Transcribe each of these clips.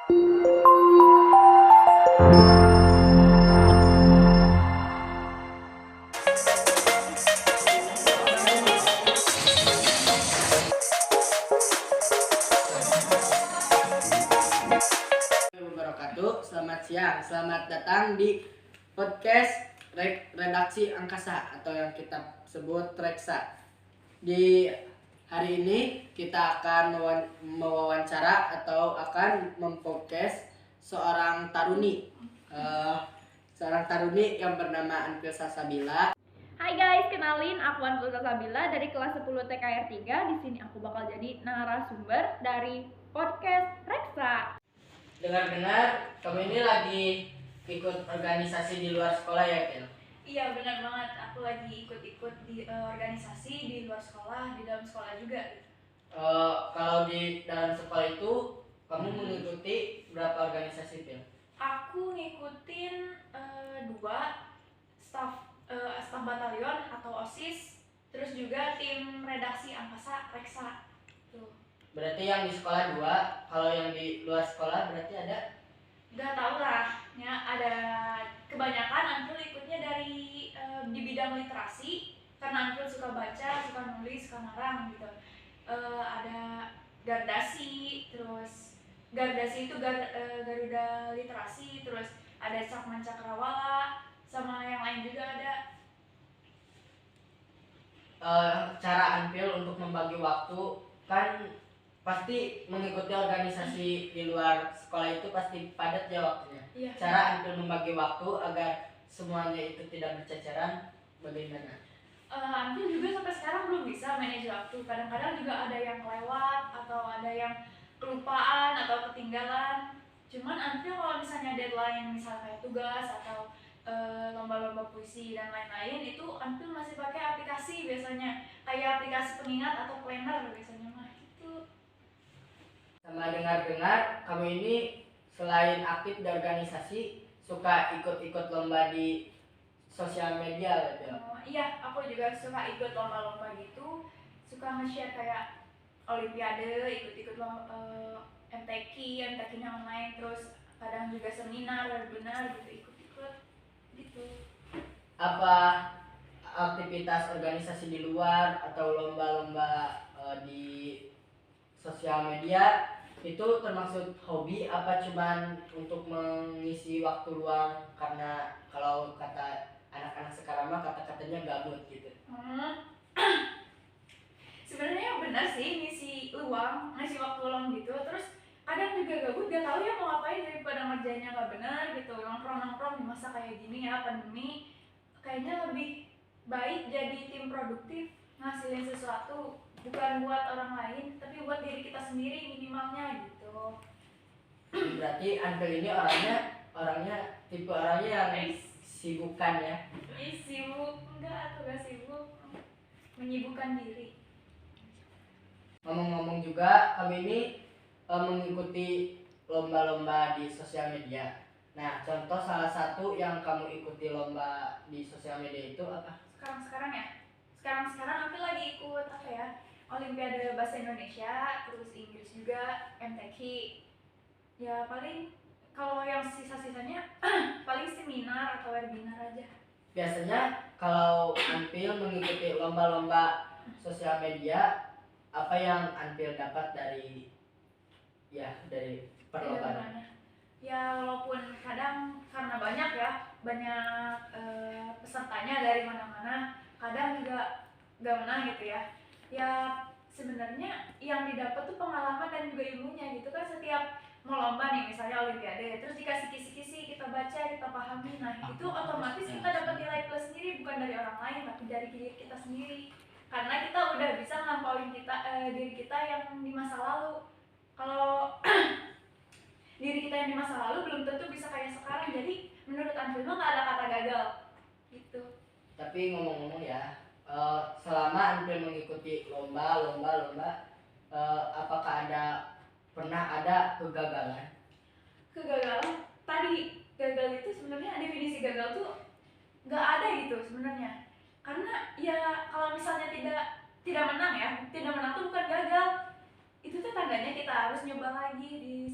Wabarakatuh. Selamat siang, selamat datang di podcast Redaksi Angkasa atau yang kita sebut Reksa. Di hari ini kita akan mewawancara atau akan mempodcast seorang taruni yang bernama Anfil Salsabila. Hai guys, kenalin aku Anfil Salsabila dari kelas 10 TKR 3. Di sini aku bakal jadi narasumber dari podcast Reksa. Dengar-dengar kamu ini lagi ikut organisasi di luar sekolah ya, Kel? Iya benar banget, aku lagi ikut-ikut di organisasi di luar sekolah, di dalam sekolah juga. Kalau di dalam sekolah itu kamu mengikuti berapa organisasi, Kel? Aku ngikutin 2 staff batalion atau OSIS, terus juga tim redaksi Angkasa Reksa. Tuh. Berarti yang di sekolah 2, kalau yang di luar sekolah berarti ada? Gak tau lah, ya ada kebanyakan Anfil ikutnya dari di bidang literasi karena Anfil suka baca, suka nulis, suka ngarang gitu. Ada Gardasi, terus Gardasi itu Garuda Literasi, terus ada Cakman Cakrawala, sama yang lain juga ada. Cara Anfil untuk membagi waktu kan pasti mengikuti organisasi di luar sekolah itu pasti padat ya waktunya. Iya. Cara Anfil membagi waktu agar semuanya itu tidak berceceran bagaimana? Anfil juga sampai sekarang belum bisa manage waktu. Kadang-kadang juga ada yang kelewat atau ada yang kelupaan atau ketinggalan. Cuman Anfil kalau misalnya deadline, misalnya kayak tugas atau lomba-lomba puisi dan lain-lain, itu Anfil masih pakai aplikasi biasanya, kayak aplikasi pengingat atau planner biasanya mah gitu. Sama dengar-dengar kamu ini selain aktif di organisasi suka ikut-ikut lomba di sosial media gitu. Iya, aku juga suka ikut lomba-lomba gitu, suka nge-share kayak olimpiade, ikut-ikut MTQ-nya online, terus kadang juga seminar, webinar gitu, ikut-ikut gitu. Apa aktivitas organisasi di luar atau lomba-lomba di sosial media itu termasuk hobi apa cuman untuk mengisi waktu luang, karena kalau kata anak-anak sekarang mah kata-katanya gabut gitu. Sebenarnya benar sih, ngisi waktu luang gitu, terus kadang juga gabut, gak tahu ya mau ngapain daripada ngerjainnya gak benar gitu. Nongkrong di masa kayak gini ya, pandemi, kayaknya lebih baik jadi tim produktif, ngasilin sesuatu bukan buat orang lain tapi buat diri kita sendiri minimalnya gitu. Berarti Anfil ini orangnya tipe orangnya yang sibukan ya? Sibuk enggak atau gak sibuk, menyibukkan diri. Ngomong-ngomong juga kami ini mengikuti lomba-lomba di sosial media. Nah, contoh salah satu yang kamu ikuti lomba di sosial media itu apa? Sekarang ya? Sekarang aku lagi ikut apa ya? Olimpiade Bahasa Indonesia, terus Inggris juga, MTQ. Ya paling kalau yang sisa-sisanya paling seminar atau webinar aja. Biasanya kalau Anfil mengikuti lomba-lomba sosial media, apa yang Anfil dapat dari perlombaan? Ya walaupun kadang karena banyak pesertanya dari mana-mana, kadang juga gak menang gitu ya. Ya sebenarnya yang didapat tuh pengalaman dan juga ilmunya gitu kan. Setiap mau lomba nih misalnya olimpiade, terus dikasih kisi-kisi, kita baca, kita pahami, nah itu otomatis kita dapat nilai plus sendiri, bukan dari orang lain tapi dari diri kita sendiri, karena kita udah bisa ngelampauin diri kita yang di masa lalu. Kalau diri kita yang di masa lalu belum tentu bisa kayak sekarang. Jadi menurut Anfil mah gak ada kata gagal gitu. Tapi ngomong-ngomong ya, selama Anfil mengikuti lomba, apakah pernah ada kegagalan? Kegagalan? Tadi gagal itu sebenarnya definisi gagal tuh gak ada gitu sebenarnya. Karena ya kalau misalnya tidak menang tuh bukan gagal. Itu tuh tandanya kita harus nyoba lagi di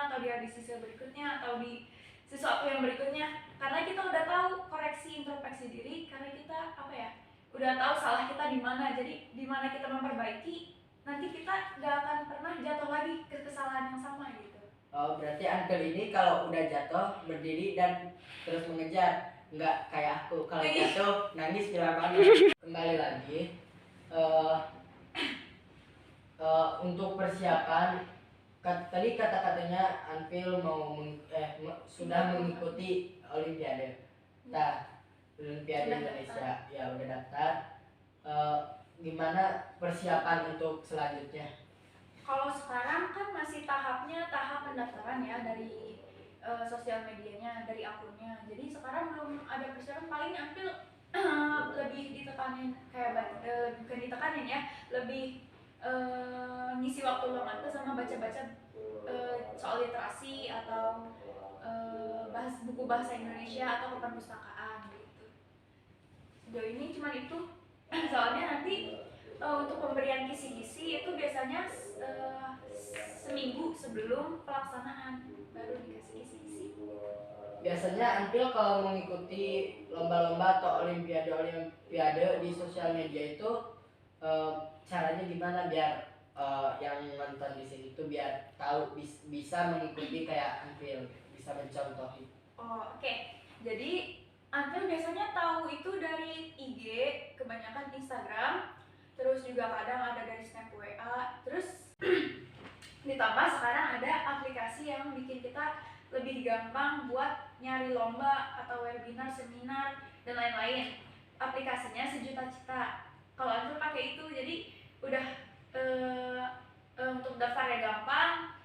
atau di edisi berikutnya atau di sesuatu yang berikutnya, karena kita udah tahu koreksi introspeksi diri, karena kita apa ya, udah tahu salah kita di mana, jadi di mana kita memperbaiki, nanti kita gak akan pernah jatuh lagi ke kesalahan yang sama gitu. Oh, berarti Uncle ini kalau udah jatuh berdiri dan terus mengejar, nggak kayak aku kalau jatuh nangis di lapangan. Kembali lagi untuk persiapan, tadi kata-katanya Anpil sudah mengikuti Olimpiade. Nah, Olimpiade Udah Indonesia ya udah daftar. Gimana persiapan untuk selanjutnya? Kalau sekarang kan masih tahap pendaftaran ya, dari sosial medianya, dari akunnya. Jadi sekarang belum ada persiapan, paling Anpil lebih ditekanin bukan ditekanin ya, lebih ngisi waktu luang tuh sama baca-baca soal literasi atau bahas buku bahasa Indonesia atau ke perpustakaan gitu. Sejauh ini cuma itu. Soalnya nanti untuk pemberian kisi-kisi itu biasanya seminggu sebelum pelaksanaan baru dikasih kisi-kisi. Biasanya Anpil kalau mengikuti lomba-lomba atau olimpiade di sosial media itu caranya gimana biar yang nonton di sini tuh biar tahu bisa mengikuti kayak Anpil, bisa mencontohi. Oh, oke. Jadi Anpil biasanya tahu itu dari IG, kebanyakan Instagram, terus juga kadang ada dari snap WA, terus ditambah sekarang ada aplikasi yang bikin kita lebih gampang buat nyari lomba atau webinar, seminar, dan lain-lain. Aplikasinya Sejuta Cita. Kalau Anpil pakai itu, jadi udah untuk daftarnya gampang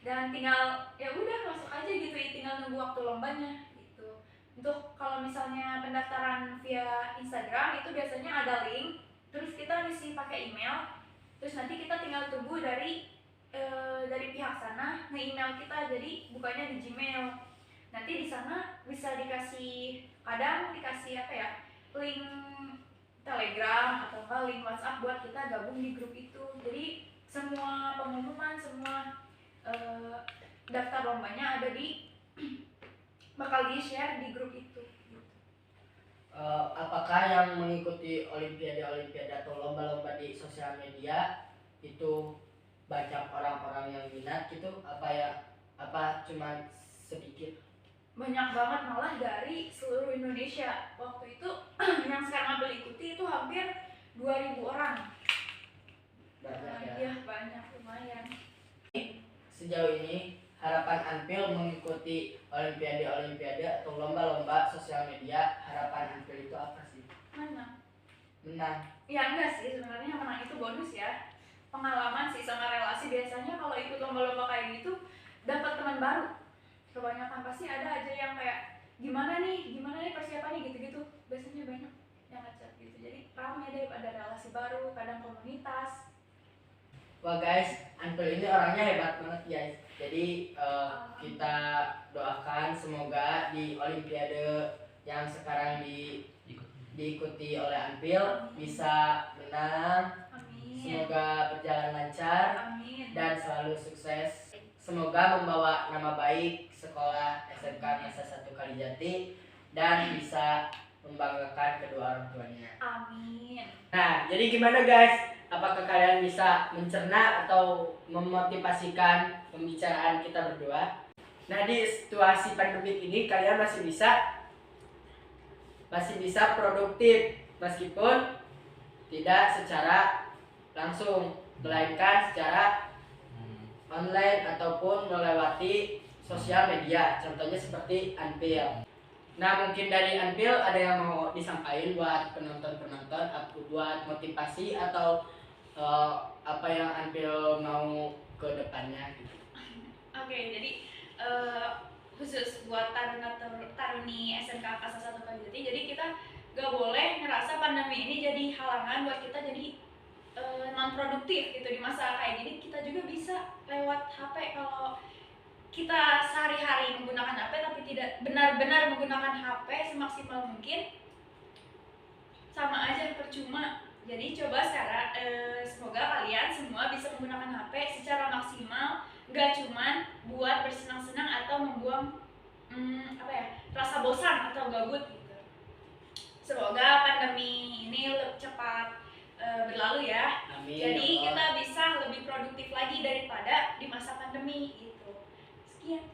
dan tinggal ya udah masuk aja gitu, tinggal nunggu waktu lombanya gitu. Untuk kalau misalnya pendaftaran via Instagram itu biasanya ada link, terus kita ngisi pakai email, terus nanti kita tinggal tunggu dari pihak sana nge-email kita, jadi bukanya di Gmail. Nanti di sana bisa kadang dikasih apa ya, link Telegram atau link WhatsApp buat kita gabung di grup itu. Jadi semua pengumuman, semua daftar lombanya ada bakal di-share di grup itu. Apakah yang mengikuti olimpiade atau lomba-lomba di sosial media itu banyak orang-orang yang minat gitu? Apa cuma sedikit? Banyak banget, malah dari seluruh Indonesia. Waktu itu yang sekarang Anpil ikuti itu hampir 2.000 orang. Banyak ya? Iya, banyak, lumayan. Sejauh ini harapan Anpil mengikuti olimpiade atau lomba-lomba sosial media, harapan Anpil itu apa sih? Menang. Ya enggak sih, sebenarnya menang itu bonus ya, pengalaman sih sama relasi. Biasanya kalau ikut lomba-lomba kayak gitu dapat teman baru. Kebanyakan pasti ada aja yang kayak gimana nih persiapannya gitu-gitu. Biasanya banyak yang ngechat gitu, jadi ramai deh, ada relasi baru, kadang komunitas. Wah guys, Anpil ini orangnya hebat banget guys. Jadi kita doakan semoga di olimpiade yang sekarang diikuti oleh Anpil bisa menang. Amin. Semoga berjalan lancar. Amin. Dan selalu sukses. Semoga membawa nama baik sekolah SMK Negeri 1 Kalijati dan bisa membanggakan kedua orang tuanya. Amin. Nah, jadi gimana guys? Apakah kalian bisa mencerna atau memotivasikan pembicaraan kita berdua? Nah, di situasi pandemik ini kalian masih bisa produktif meskipun tidak secara langsung, melainkan secara online ataupun melewati sosial media. Contohnya seperti Anpil. Nah, mungkin dari Anpil ada yang mau disampaikan buat penonton-penonton, buat motivasi atau apa yang Anpil mau ke depannya gitu. Oke, jadi khusus buat taruni SMK Negeri 1 Kalijati, jadi kita gak boleh ngerasa pandemi ini jadi halangan buat kita jadi non produktif gitu di masa kayak gini. Kita juga bisa lewat HP. Kalau kita sehari-hari menggunakan HP tapi tidak benar-benar menggunakan HP semaksimal mungkin, sama aja percuma. Jadi coba semoga kalian semua bisa menggunakan HP secara maksimal, gak cuman buat membuat bersenang-senang atau membuang rasa bosan atau gabut gitu. Semoga pandemi ini cepat berlalu ya. Amin. Jadi ya Allah. kita bisa lebih produktif lagi daripada di masa pandemi gitu. Sekian.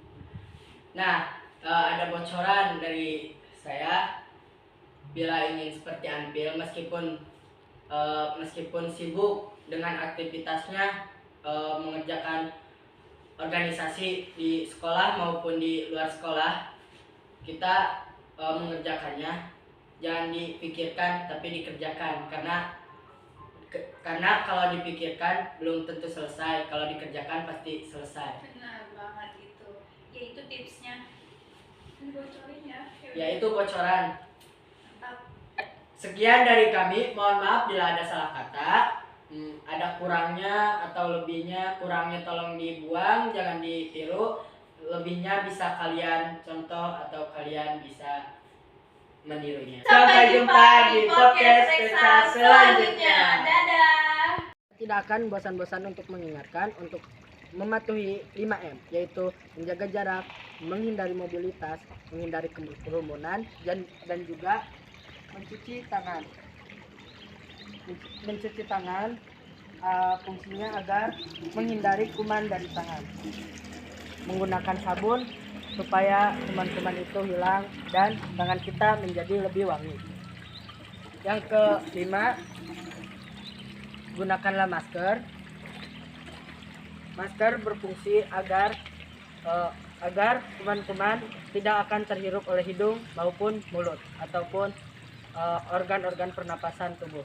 Nah, ada bocoran dari saya. Bila ingin seperti Anpil, meskipun sibuk dengan aktivitasnya, mengerjakan organisasi di sekolah maupun di luar sekolah, kita mengerjakannya jangan dipikirkan tapi dikerjakan, karena kalau dipikirkan belum tentu selesai, kalau dikerjakan pasti selesai. Benar banget itu. Ya itu tipsnya. Ini bocorin ya. Yaitu bocoran. Mantap. Sekian dari kami, mohon maaf bila ada salah kata, ada kurangnya atau lebihnya, kurangnya tolong dibuang, jangan ditiru, lebihnya bisa kalian contoh atau kalian bisa menirunya. Sampai jumpa di podcast Reksa selanjutnya. Dadah. Tidak akan bosan-bosan untuk mengingatkan untuk mematuhi 5M, yaitu menjaga jarak, menghindari mobilitas, menghindari kerumunan, dan juga mencuci tangan. Mencuci tangan fungsinya agar menghindari kuman dari tangan. Menggunakan sabun supaya kuman-kuman itu hilang dan tangan kita menjadi lebih wangi. Yang kelima, gunakanlah masker. Masker berfungsi agar kuman-kuman tidak akan terhirup oleh hidung maupun mulut ataupun organ-organ pernapasan tubuh.